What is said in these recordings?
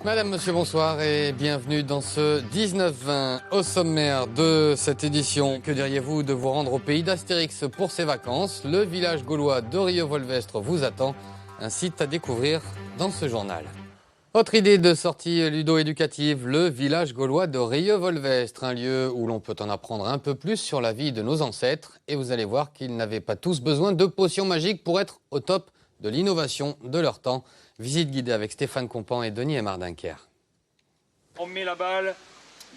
Madame, monsieur, bonsoir et bienvenue dans ce 19-20 au sommaire de cette édition. Que diriez-vous de vous rendre au pays d'Astérix pour ses vacances? Le village gaulois de Rieux-Volvestre vous attend, un site à découvrir dans ce journal. Autre idée de sortie ludo-éducative, le village gaulois de Rieux-Volvestre, un lieu où l'on peut en apprendre un peu plus sur la vie de nos ancêtres. Et vous allez voir qu'ils n'avaient pas tous besoin de potions magiques pour être au top de l'innovation de leur temps. Visite guidée avec Stéphane Compan et Denis Aymar-Dunker. On met la balle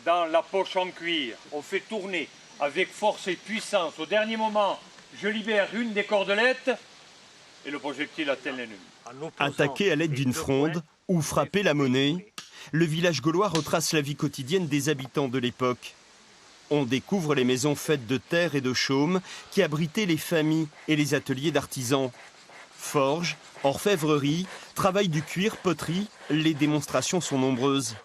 dans la poche en cuir. On fait tourner avec force et puissance. Au dernier moment, je libère une des cordelettes et le projectile atteint l'ennemi. Attaquer à l'aide d'une fronde ou frapper la monnaie, le village gaulois retrace la vie quotidienne des habitants de l'époque. On découvre les maisons faites de terre et de chaume qui abritaient les familles et les ateliers d'artisans. Forge, orfèvrerie, travail du cuir, poterie, les démonstrations sont nombreuses.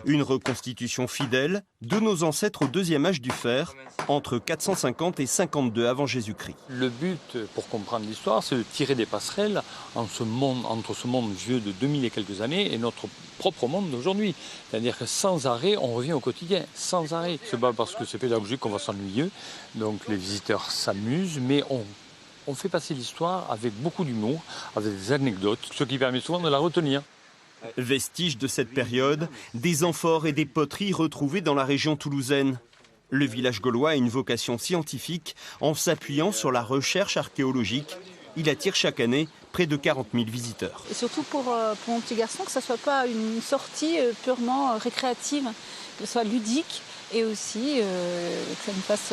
Une reconstitution fidèle de nos ancêtres au deuxième âge du fer, entre 450 et 52 avant Jésus-Christ. Le but, pour comprendre l'histoire, c'est de tirer des passerelles entre ce monde vieux de 2000 et quelques années et notre propre monde d'aujourd'hui. C'est-à-dire que sans arrêt, on revient au quotidien, sans arrêt. C'est pas parce que c'est pédagogique qu'on va s'ennuyer, donc les visiteurs s'amusent, mais on fait passer l'histoire avec beaucoup d'humour, avec des anecdotes, ce qui permet souvent de la retenir. Vestiges de cette période, des amphores et des poteries retrouvées dans la région toulousaine. Le village gaulois a une vocation scientifique en s'appuyant sur la recherche archéologique. Il attire chaque année près de 40 000 visiteurs. Et surtout pour mon petit garçon, que ce ne soit pas une sortie purement récréative, que ce soit ludique et aussi que ça nous fasse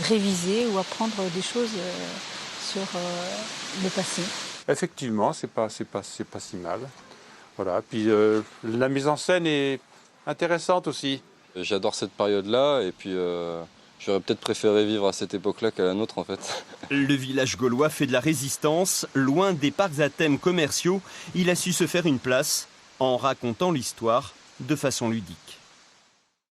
réviser ou apprendre des choses sur le passé. Effectivement, c'est pas si mal. Voilà. Puis la mise en scène est intéressante aussi. J'adore cette période-là et puis j'aurais peut-être préféré vivre à cette époque-là qu'à la nôtre en fait. Le village gaulois fait de la résistance, loin des parcs à thème commerciaux. Il a su se faire une place en racontant l'histoire de façon ludique.